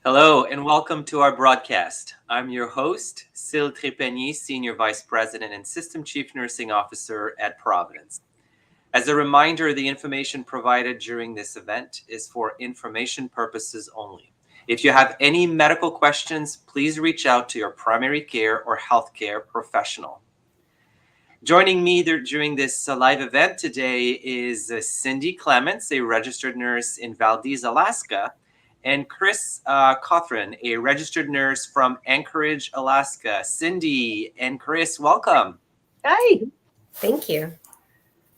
Hello and welcome to our broadcast. I'm your host, Syl Trepanier, Senior Vice President and System Chief Nursing Officer at Providence. As a reminder, the information provided during this event is for information purposes only. If you have any medical questions, please reach out to your primary care or healthcare professional. Joining me during this live event today is Cynthia Clements, a registered nurse in Valdez, Alaska, and Chris Cothran, a registered nurse from Anchorage, Alaska. Cindy and Chris, welcome. Hi. Thank you.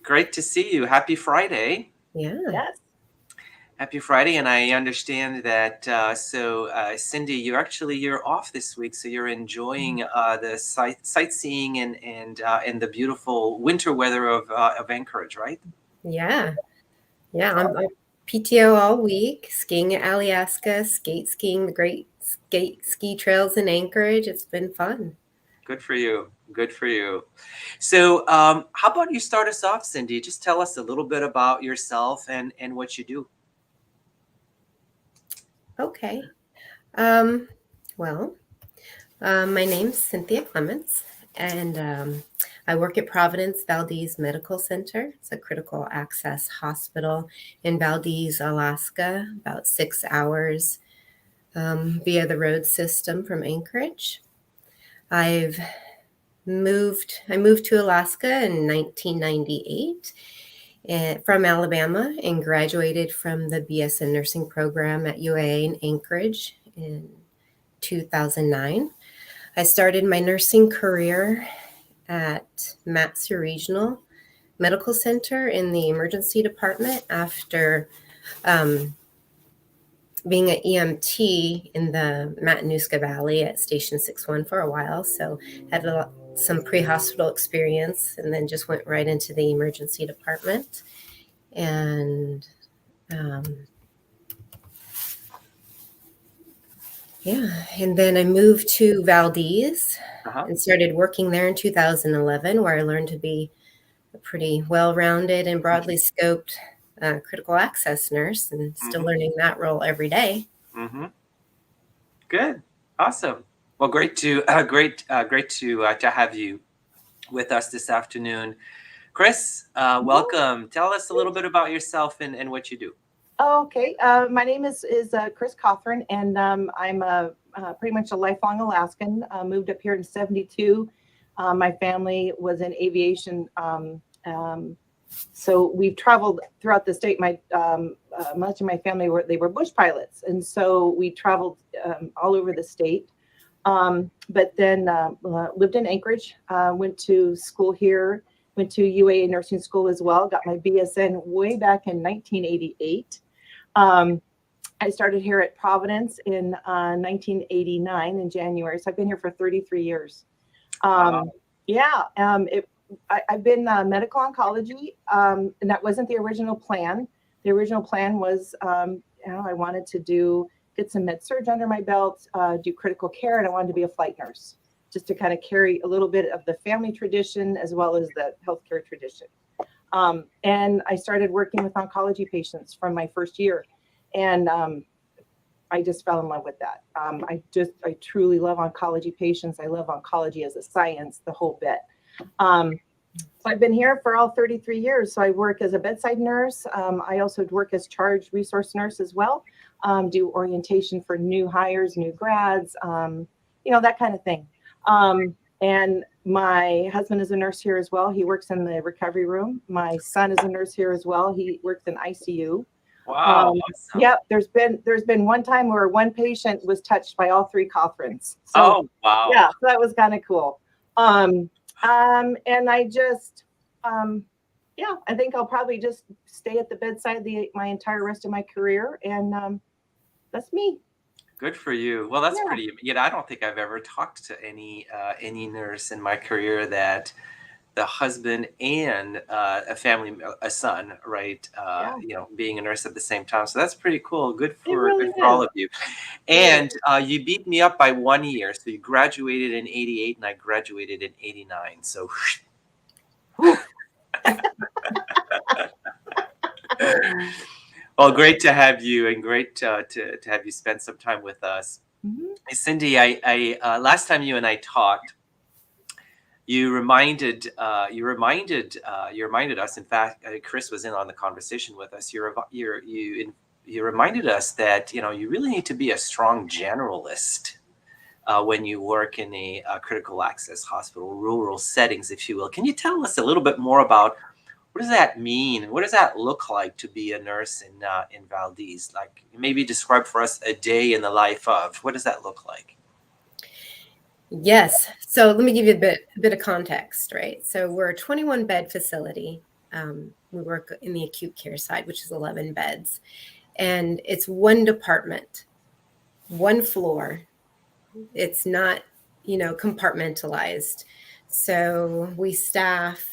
Great to see you. Happy Friday. Yeah. Yes. Happy Friday, and I understand that. Cindy, you're off this week, so you're enjoying the sightseeing and the beautiful winter weather of Anchorage, right? Yeah. I'm PTO all week, skiing at Alyeska, skiing the great ski trails in Anchorage. It's been fun. Good for you. Good for you. So, how about you start us off, Cindy? Just tell us a little bit about yourself and what you do. Okay. My name's Cynthia Clements, and I work at Providence Valdez Medical Center. It's a critical access hospital in Valdez, Alaska, about 6 hours via the road system from Anchorage. I moved to Alaska in 1998 from Alabama and graduated from the BS in nursing program at UAA in Anchorage in 2009. I started my nursing career at Matsu Regional Medical Center in the emergency department after being an EMT in the Matanuska Valley at Station 61 for a while. So had some pre-hospital experience and then just went right into the emergency department. And and then I moved to Valdez and started working there in 2011, where I learned to be a pretty well-rounded and broadly scoped critical access nurse, and still learning that role every day. Mm-hmm. Good, awesome. Well, great to have you with us this afternoon, Chris. Welcome. Tell us a little bit about yourself and what you do. Okay. My name is Chris Cothran, and I'm pretty much a lifelong Alaskan. Moved up here in '72. My family was in aviation, so we've traveled throughout the state. My much of my family were bush pilots, and so we traveled all over the state. But then lived in Anchorage. Went to school here. Went to UAA nursing school as well. Got my BSN way back in 1988. I started here at Providence in 1989 in January. So I've been here for 33 years. Wow. I've been medical oncology, and that wasn't the original plan. The original plan was, I wanted to get some med surg under my belt, do critical care, and I wanted to be a flight nurse, just to kind of carry a little bit of the family tradition as well as the healthcare tradition. And I started working with oncology patients from my first year. And I just fell in love with that. I truly love oncology patients. I love oncology as a science, the whole bit. So I've been here for all 33 years. So I work as a bedside nurse. I also work as charge resource nurse as well. Do orientation for new hires, new grads, that kind of thing. And my husband is a nurse here as well. He works in the recovery room. My son is a nurse here as well. He works in ICU. Wow. Awesome. Yep. There's been one time where one patient was touched by all three Cothrans. So, oh, wow. Yeah, so that was kind of cool. And I just, I think I'll probably just stay at the bedside my entire rest of my career. And that's me. Good for you. Well, that's pretty. I don't think I've ever talked to any nurse in my career that the husband and a son, right? Being a nurse at the same time. So that's pretty cool. Good for all of you. And you beat me up by 1 year. So you graduated in '88, and I graduated in '89. So. Well, great to have you, and great to have you spend some time with us. Mhm. Hey, Cindy, last time you and I talked, you reminded us. In fact, Chris was in on the conversation with us. You reminded us that you really need to be a strong generalist when you work in a critical access hospital, rural settings, if you will. Can you tell us a little bit more about what does that mean? What does that look like to be a nurse in Valdez? Like, maybe describe for us a day in the life of. What does that look like? Yes. So let me give you a bit of context, right? So we're a 21 bed facility. We work in the acute care side, which is 11 beds. And it's one department, one floor. It's not, compartmentalized. So we staff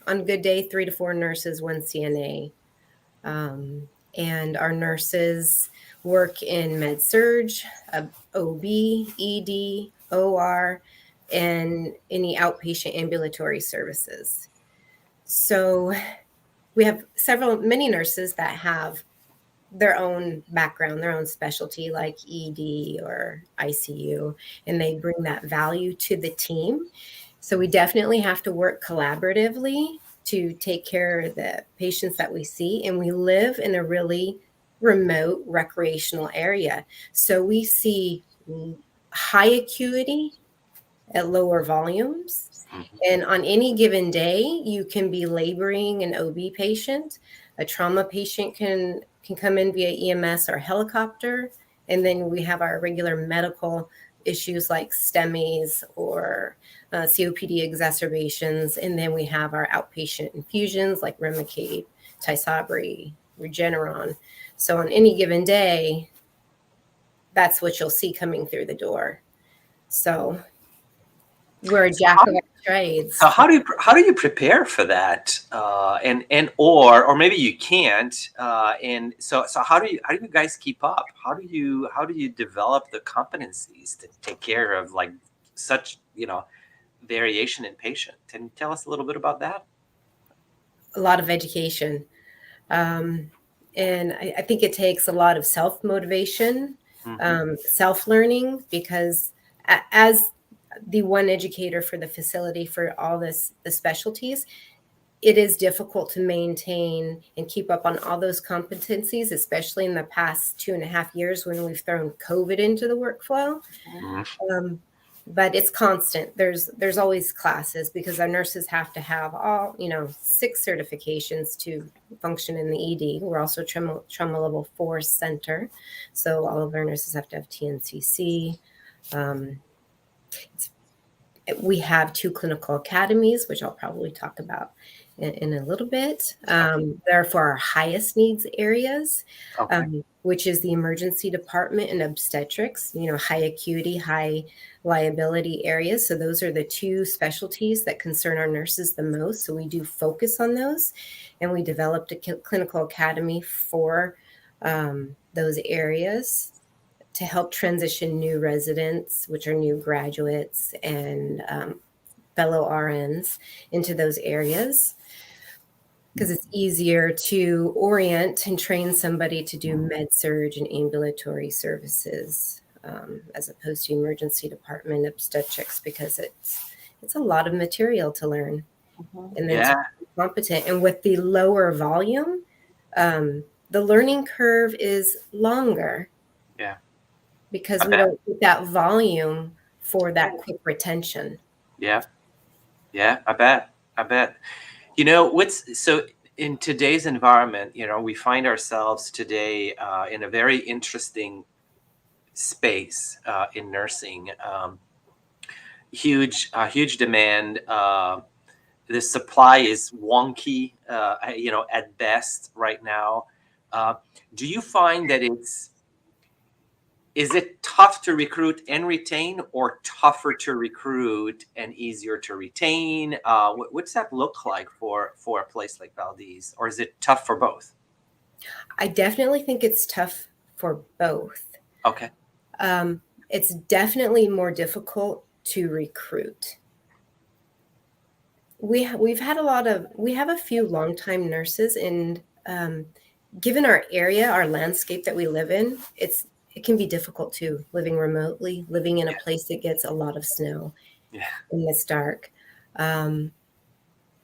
on a good day 3 to 4 nurses, 1 CNA. And our nurses work in med surge, OB, ED, OR, and any outpatient ambulatory services. So we have many nurses that have their own background, their own specialty, like ED or ICU, and they bring that value to the team. So we definitely have to work collaboratively to take care of the patients that we see. And we live in a really remote recreational area. So we see high acuity at lower volumes. And on any given day, you can be laboring an OB patient. A trauma patient can come in via EMS or helicopter. And then we have our regular medical issues like STEMIs or COPD exacerbations. And then we have our outpatient infusions like Remicade, Tysabri, Regeneron. So on any given day, that's what you'll see coming through the door. So we're a jack of all trades. So how do you prepare for that? Or maybe you can't. And so how do you guys keep up? How do you develop the competencies to take care of like such variation in patient? Can you tell us a little bit about that? A lot of education. And I think it takes a lot of self-motivation, self-learning, because as the one educator for the facility for all the specialties, it is difficult to maintain and keep up on all those competencies, especially in the past 2.5 years when we've thrown COVID into the workflow. But it's constant. There's always classes because our nurses have to have all 6 certifications to function in the ED. We're also trauma level 4 center, so all of our nurses have to have TNCC. We have 2 clinical academies, which I'll probably talk about in a little bit. They're for our highest needs areas, which is the emergency department and obstetrics, high acuity, high liability areas. So those are the 2 specialties that concern our nurses the most. So we do focus on those, and we developed a clinical academy for those areas to help transition new residents, which are new graduates and fellow RNs, into those areas, because it's easier to orient and train somebody to do med surge and ambulatory services as opposed to emergency department obstetrics, because it's a lot of material to learn and then to be competent. And with the lower volume, the learning curve is longer. Yeah. Because we don't get that volume for that quick retention. Yeah. I bet. So in today's environment, we find ourselves today in a very interesting space in nursing. Huge demand. The supply is wonky, at best right now. Do you find that is it tough to recruit and retain, or tougher to recruit and easier to retain? What's that look like for a place like Valdez, or is it tough for both? I definitely think it's tough for both. Okay. It's definitely more difficult to recruit. We have a few longtime nurses, and given our area, our landscape that we live in, it can be difficult too, living remotely, living in a place that gets a lot of snow Yeah. and it's dark. The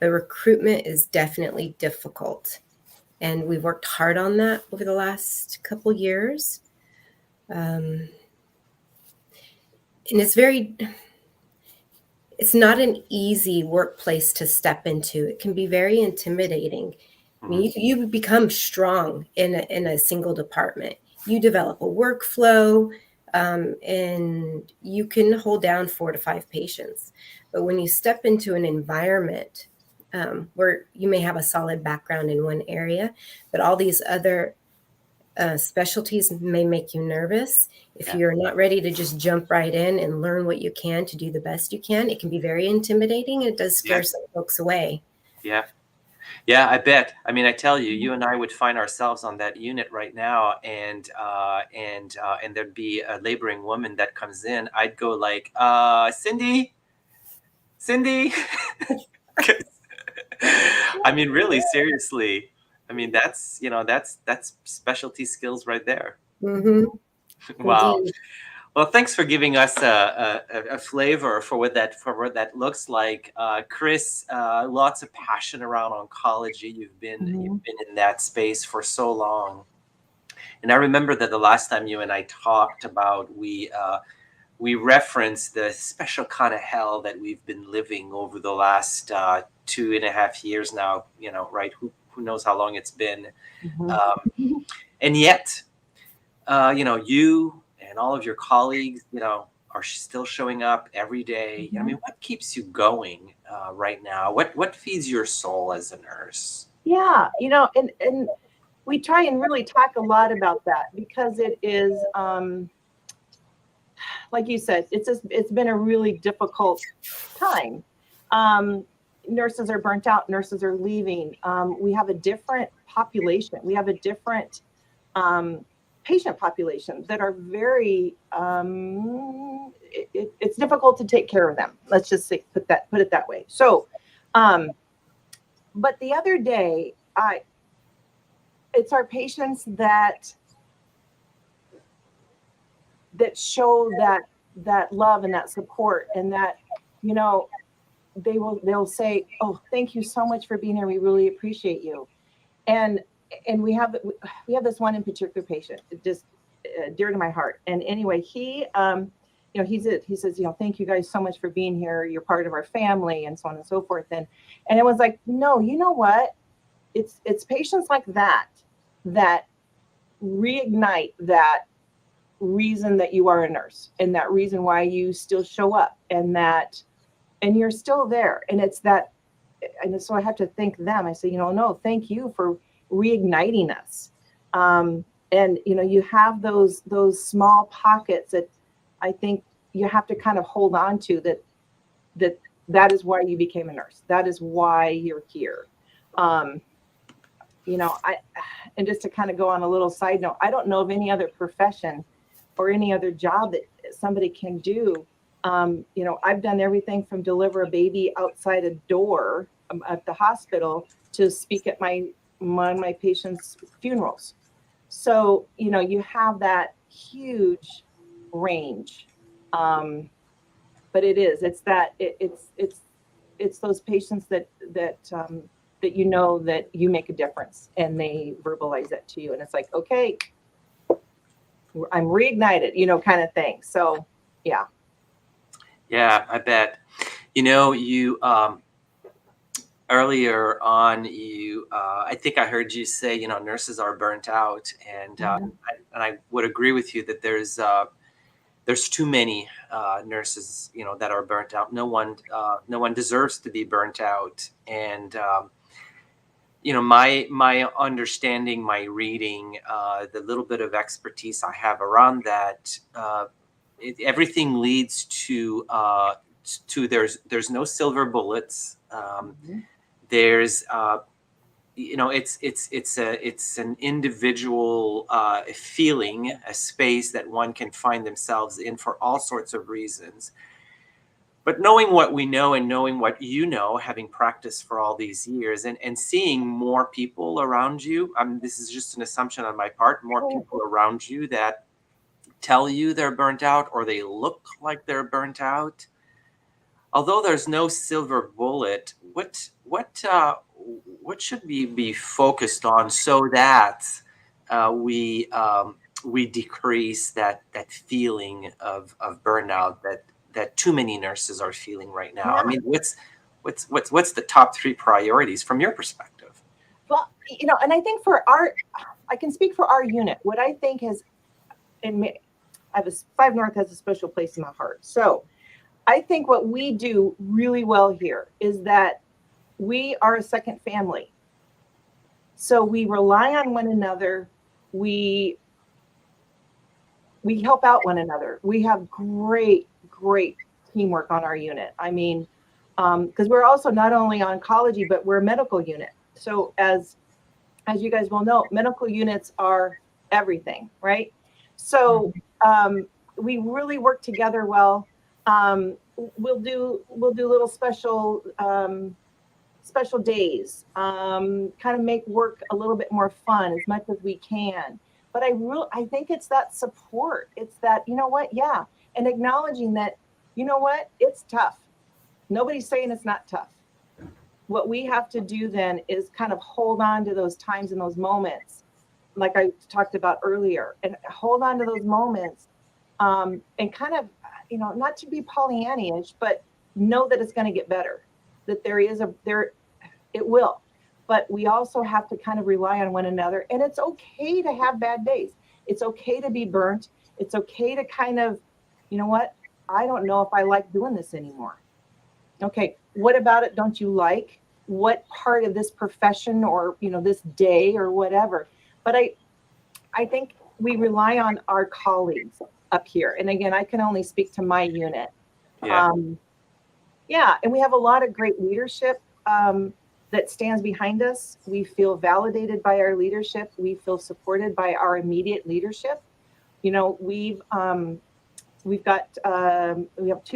recruitment is definitely difficult, and we've worked hard on that over the last couple years. And it's not an easy workplace to step into. It can be very intimidating. I mean, you become strong in a single department. You develop a workflow, and you can hold down 4 to 5 patients. But when you step into an environment where you may have a solid background in one area, but all these other specialties may make you nervous. If you're not ready to just jump right in and learn what you can to do the best you can, it can be very intimidating. It does scare some folks away. Yeah. Yeah, I bet. I mean, I tell you, you and I would find ourselves on that unit right now, and there'd be a laboring woman that comes in. I'd go like, Cindy. 'Cause- I mean, really, seriously. I mean, that's specialty skills right there. Mm-hmm. Wow. Indeed. Well, thanks for giving us a flavor for what that looks like, Chris. Lots of passion around oncology. You've been in that space for so long, and I remember that the last time you and I talked about, we referenced the special kind of hell that we've been living over the last 2.5 years now. Right? Who knows how long it's been, and yet. You and all of your colleagues, are still showing up every day. I mean, what keeps you going right now? What feeds your soul as a nurse? Yeah, and we try and really talk a lot about that, because it is, like you said, it's been a really difficult time. Nurses are burnt out. Nurses are leaving. We have a different population. We have a different patient population that are very. It's difficult to take care of them. Let's just say, put it that way. So, but the other day, it's our patients that show that love and that support, and that, they'll say, "Oh, thank you so much for being here. We really appreciate you." And we have this one in particular patient, just dear to my heart. And anyway, he he says, "Thank you guys so much for being here. You're part of our family," and so on and so forth. And it was like, no, you know what? It's patients like that reignite that reason that you are a nurse, and that reason why you still show up, and you're still there. And it's that, and so I have to thank them. I say, no, thank you for reigniting us. And you have those small pockets that I think you have to kind of hold on to, that is why you became a nurse. That is why you're here. And just to kind of go on a little side note, I don't know of any other profession or any other job that somebody can do. I've done everything from deliver a baby outside a door at the hospital to speak at one of my patients' funerals. So, you have that huge range. But it's those patients that that you make a difference, and they verbalize that to you, and it's like, okay, I'm reignited, kind of thing. So, yeah. Yeah, I bet. You earlier on, I think I heard you say, nurses are burnt out, and I would agree with you that there's too many nurses, that are burnt out. No one deserves to be burnt out, and my understanding, my reading, the little bit of expertise I have around that, everything leads to there's no silver bullets. There's it's an individual feeling, a space that one can find themselves in for all sorts of reasons. But knowing what we know and knowing what you know, having practiced for all these years and seeing more people around you, this is just an assumption on my part, more people around you that tell you they're burnt out or they look like they're burnt out. Although there's no silver bullet, what should we be focused on so that we decrease that feeling of burnout that too many nurses are feeling right now? Yeah. I mean, what's the top 3 priorities from your perspective? Well, and I think I can speak for our unit. What I think has, Five North has a special place in my heart. So I think what we do really well here is that we are a second family. So we rely on one another. We help out one another. We have great teamwork on our unit. I mean, because we're also not only oncology, but we're a medical unit. So as you guys will know, medical units are everything, right? So we really work together well. We'll do little special days, kind of make work a little bit more fun as much as we can. But I think it's that support. It's that, yeah. And acknowledging that, it's tough. Nobody's saying it's not tough. What we have to do then is kind of hold on to those times and those moments, like I talked about earlier, and hold on to those moments, and kind of, not to be Pollyannish, but know that it's going to get better, that it will. But we also have to kind of rely on one another. And it's okay to have bad days. It's okay to be burnt. It's okay to kind of, I don't know if I like doing this anymore. Okay, what about it don't you like? What part of this profession or, this day or whatever? But I think we rely on our colleagues up here. And again, I can only speak to my unit. Yeah. And we have a lot of great leadership that stands behind us. We feel validated by our leadership. We feel supported by our immediate leadership. We have 2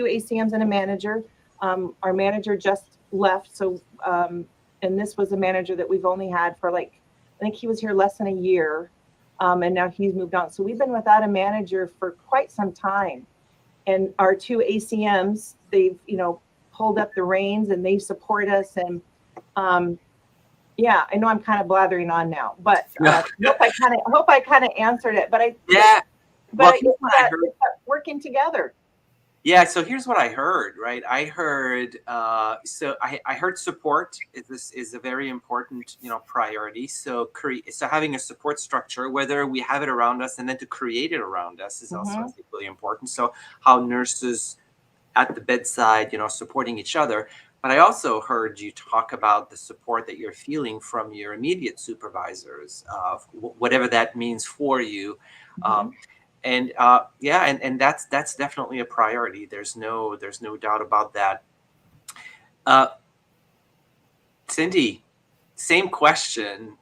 ACMs and a manager. Our manager just left. So, and this was a manager that we've only had for I think he was here less than a year. And now he's moved on. So we've been without a manager for quite some time. And our 2 ACMs, they've, pulled up the reins and they support us. And I know I'm kind of blathering on now, but I hope I kind of answered it. But it's that working together. Yeah, so here's what I heard, right? I heard I heard support is a very important, priority. So having a support structure, whether we have it around us and then to create it around us is also really important. So how nurses at the bedside, supporting each other. But I also heard you talk about the support that you're feeling from your immediate supervisors, whatever that means for you. And that's definitely a priority. There's no doubt about that. Cindy, same question,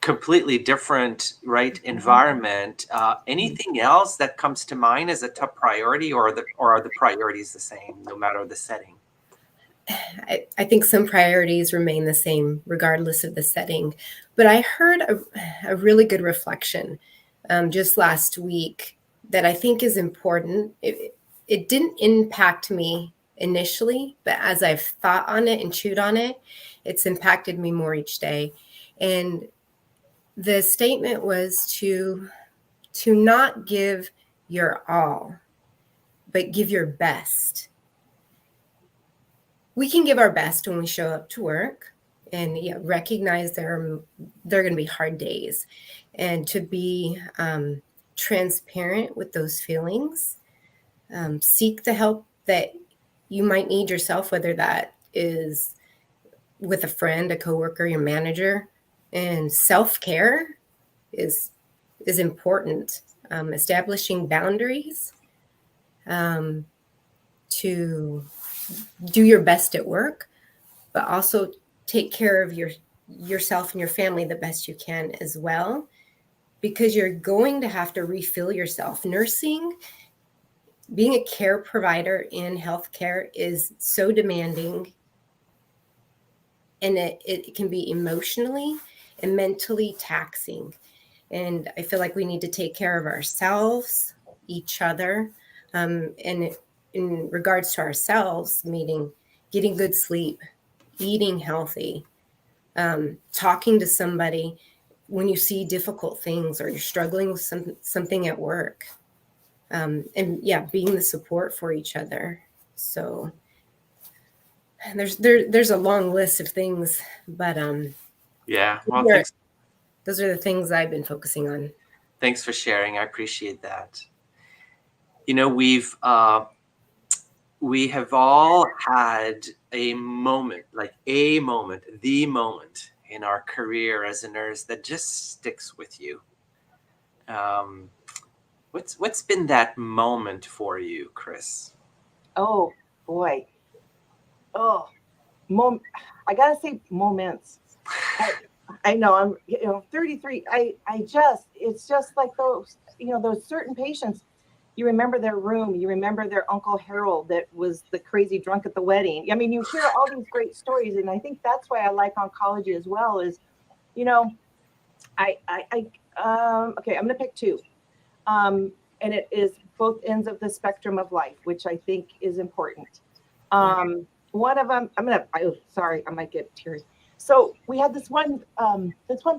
completely different, right? Environment. Anything else that comes to mind as a top priority, or are the priorities the same no matter the setting? I think some priorities remain the same regardless of the setting. But I heard a really good reflection just last week that I think is important. It didn't impact me initially, but as I've thought on it and chewed on it, it's impacted me more each day. And the statement was to not give your all, but give your best. We can give our best when we show up to work and recognize there are going to be hard days, and to be transparent with those feelings, seek the help that you might need yourself, whether that is with a friend, a coworker, your manager. And self-care is important. Establishing boundaries, to do your best at work, but also take care of yourself and your family the best you can as well, because you're going to have to refill yourself. Nursing being a care provider in healthcare is so demanding, and it can be emotionally and mentally taxing. And I feel like we need to take care of ourselves, each other, and in regards to ourselves, meaning getting good sleep, eating healthy, talking to somebody when you see difficult things or you're struggling with something at work, and yeah, being the support for each other. So there's a long list of things, but Yeah. Well, those are, those are the things I've been focusing on. thanks for sharing. I appreciate that. You know, we have all had a moment, like the moment in our career as a nurse that just sticks with you. Um, what's been that moment for you, Chris? Oh boy. Oh, I gotta say moments. I know I'm, 33. It's just like those, those certain patients. You remember their room. You remember their Uncle Harold that was the crazy drunk at the wedding. I mean, you hear all these great stories, and I think that's why I like oncology as well. Is, you know, okay, I'm gonna pick two, and it is both ends of the spectrum of life, which I think is important. One of them, sorry, I might get teary. So we had this one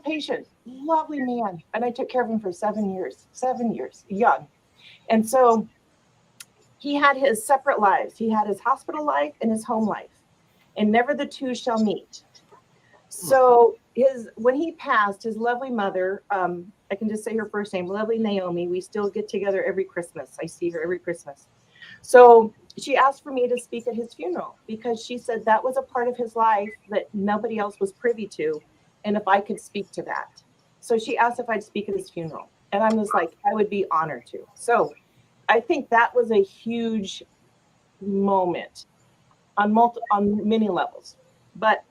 patient, lovely man, and I took care of him for 7 years, young. And so he had his separate lives. He had his hospital life and his home life, and never the two shall meet. So when he passed, his lovely mother, I can just say her first name, lovely Naomi. We still get together every Christmas. I see her every Christmas. So she asked for me to speak at his funeral because she said that was a part of his life that nobody else was privy to, and if I could speak to that. So she asked if I'd speak at his funeral, and I'm just like, I would be honored to. So I think that was a huge moment on many levels. But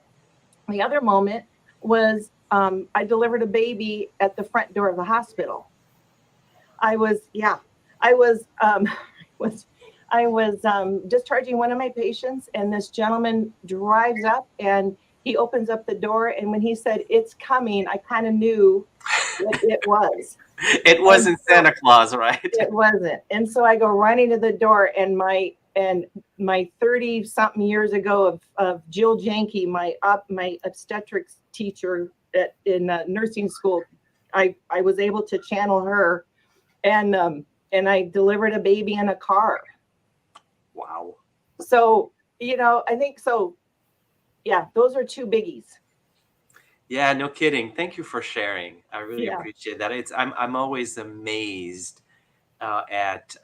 the other moment was, I delivered a baby at the front door of the hospital. I was, yeah, I was, was I was discharging one of my patients, and this gentleman drives up and he opens up the door. And when he said, "It's coming," I kind of knew what it was. It wasn't Santa Claus, right? It wasn't. And so I go running to the door, and my 30 something years ago of Jill Janke, my obstetrics teacher in nursing school, I was able to channel her, and I delivered a baby in a car. Wow. So, I think so. Yeah, those are two biggies. Yeah, no kidding. Thank you for sharing. I really Yeah. appreciate that. I'm always amazed at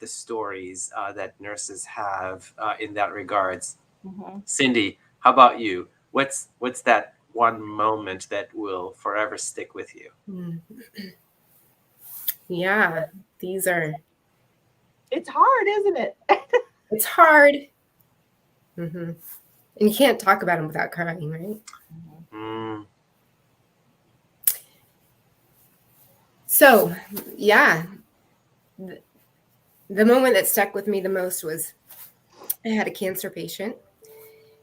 the stories that nurses have in that regards. Mm-hmm. Cindy, how about you? What's that one moment that will forever stick with you? Yeah, these are. It's hard, isn't it? It's hard. Mm-hmm. And you can't talk about them without crying, right? Mm. So, yeah, the moment that stuck with me the most was I had a cancer patient,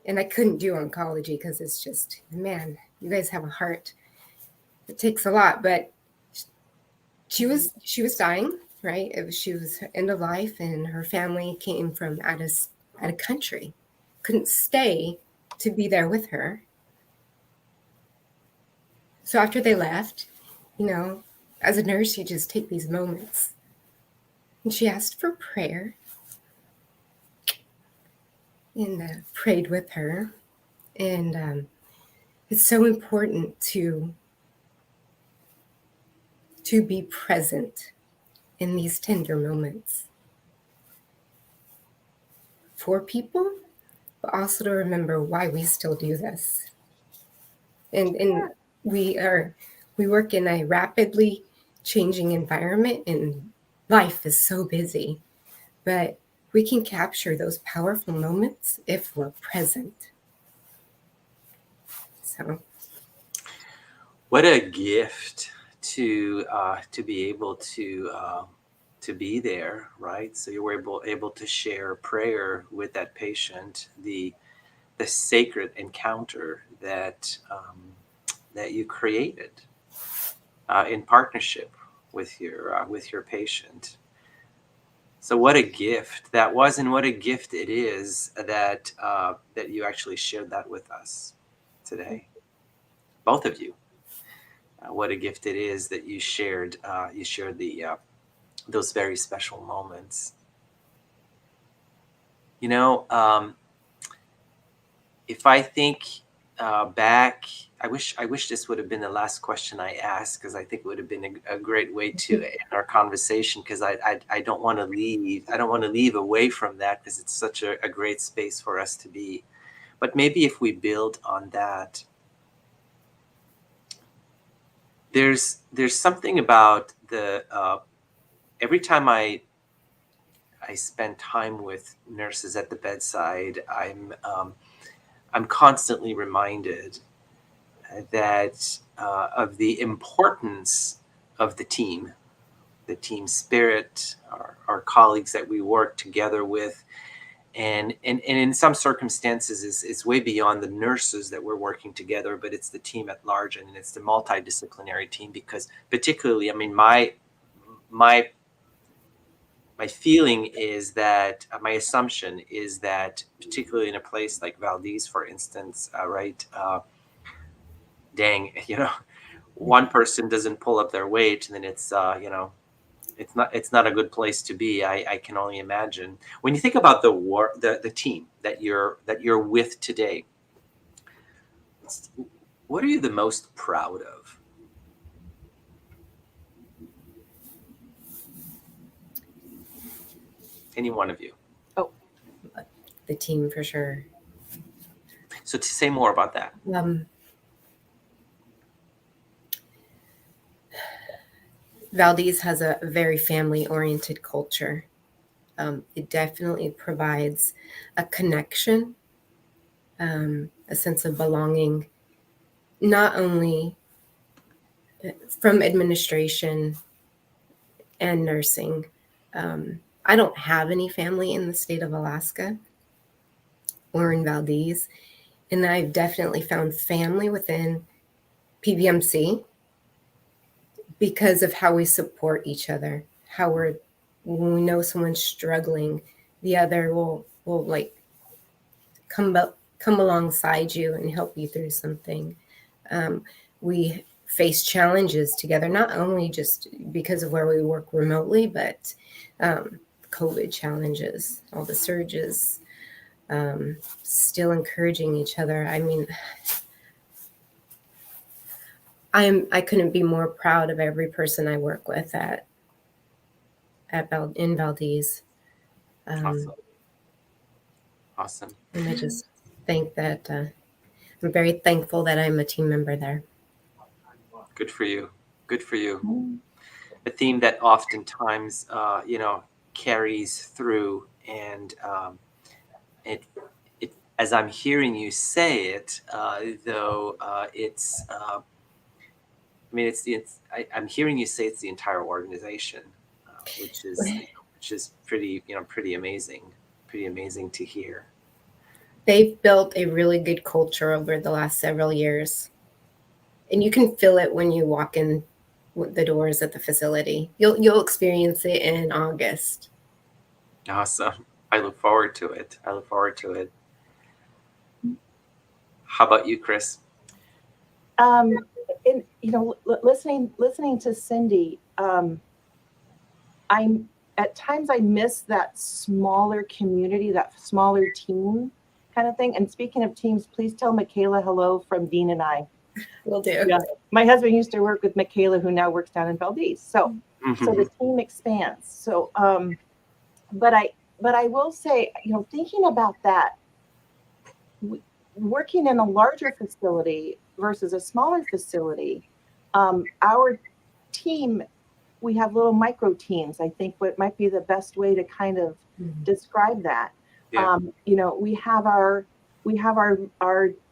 and I couldn't do oncology because it's just, man, you guys have a heart. It takes a lot, but she was dying, right? She was end of life, and her family came from out of country, couldn't stay to be there with her. So after they left, as a nurse, you just take these moments. And she asked for prayer, and prayed with her. And it's so important to be present in these tender moments for people, but also to remember why we still do this. And we work in a rapidly changing environment, and life is so busy, but we can capture those powerful moments if we're present. So What a gift to be able to to be there, right? So you were able to share prayer with that patient, the sacred encounter that that you created in partnership with your patient. So what a gift that was, and what a gift it is that that you actually shared that with us today, both of you. What a gift it is that you shared the those very special moments. You know, if I think back, I wish this would have been the last question I asked, because I think it would have been a great way to end our conversation. Because I don't want to leave. I don't want to leave away from that, because it's such a great space for us to be. But maybe if we build on that, there's something about the every time I spend time with nurses at the bedside, I'm constantly reminded that of the importance of the team spirit, our colleagues that we work together with, and in some circumstances it's way beyond the nurses that we're working together, but it's the team at large, and it's the multidisciplinary team. Because particularly, I mean, my feeling is that my assumption is that, particularly in a place like Valdez, for instance, right, dang, one person doesn't pull up their weight, and then it's it's not a good place to be. I can only imagine. When you think about the team that you're with today, what are you the most proud of? Any one of you? Oh, The team for sure. So to say more about that. Valdez has a very family-oriented culture. It definitely provides a connection, a sense of belonging, not only from administration and nursing. I don't have any family in the state of Alaska or in Valdez, and I've definitely found family within PBMC because of how we support each other, how when we know someone's struggling, the other will like come alongside you and help you through something. We face challenges together, not only just because of where we work remotely, but COVID challenges, all the surges, still encouraging each other. I mean, I couldn't be more proud of every person I work with in Valdez. Awesome. And I just think that I'm very thankful that I'm a team member there. Good for you. Good for you. A theme that oftentimes, carries through, and it as I'm hearing you say it, though, it's. I mean, I'm hearing you say it's the entire organization, which is pretty amazing to hear. They've built a really good culture over the last several years, and you can feel it when you walk in the doors at the facility. You'll experience it in August. Awesome. I look forward to it. How about you, Chris? Listening to Cindy, I'm at times I miss that smaller community, that smaller team kind of thing. And speaking of teams, please tell Michaela hello from Dean and I. Will do. Yeah. My husband used to work with Michaela, who now works down in Valdez. So the team expands. So, but I will say, thinking about that, working in a larger facility versus a smaller facility, our team, we have little micro teams. I think what might be the best way to kind of describe that. Yeah. We have our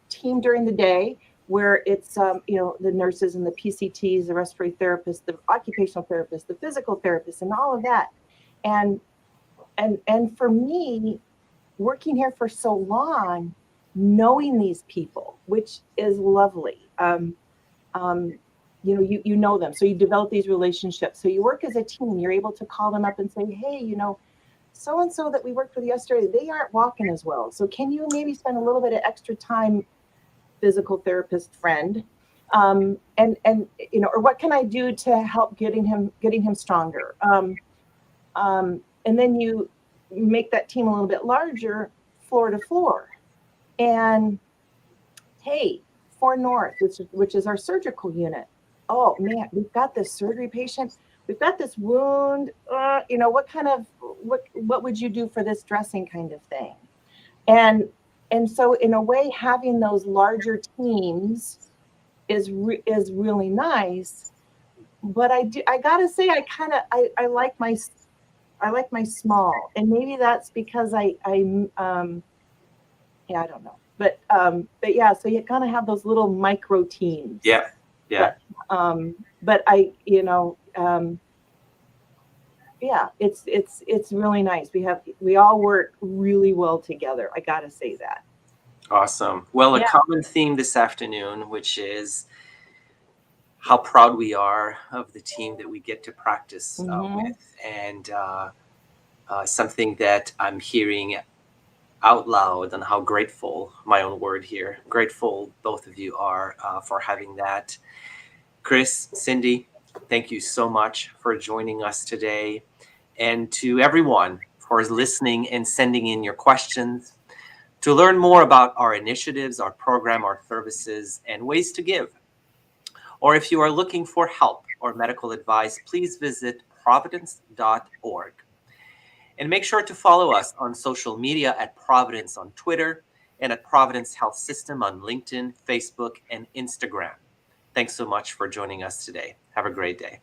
team during the day, where it's the nurses and the PCTs, the respiratory therapists, the occupational therapists, the physical therapists, and all of that. And for me, working here for so long, knowing these people, which is lovely. You know them, so you develop these relationships. So you work as a team. You're able to call them up and say, hey, so and so that we worked with yesterday, they aren't walking as well. So can you maybe spend a little bit of extra time, physical therapist friend, and or what can I do to help getting him stronger? And then you make that team a little bit larger, floor to floor. And hey, 4 North, which is our surgical unit. Oh man, we've got this surgery patient. We've got this wound. What would you do for this dressing, kind of thing? And so in a way, having those larger teams is really nice. But I gotta say, I like my small, and maybe that's because I don't know, but yeah, so you kind of have those little micro teams. Yeah. But yeah, it's really nice. We all work really well together. I gotta say that. Awesome. Well, a common theme this afternoon, which is how proud we are of the team that we get to practice with, and something that I'm hearing out loud, and how grateful, my own word here, grateful both of you are for having that. Chris, Cindy, thank you so much for joining us today. And to everyone for listening and sending in your questions. To learn more about our initiatives, our program, our services, and ways to give, or if you are looking for help or medical advice, please visit providence.org. And make sure to follow us on social media at Providence on Twitter and at Providence Health System on LinkedIn, Facebook, and Instagram. Thanks so much for joining us today. Have a great day.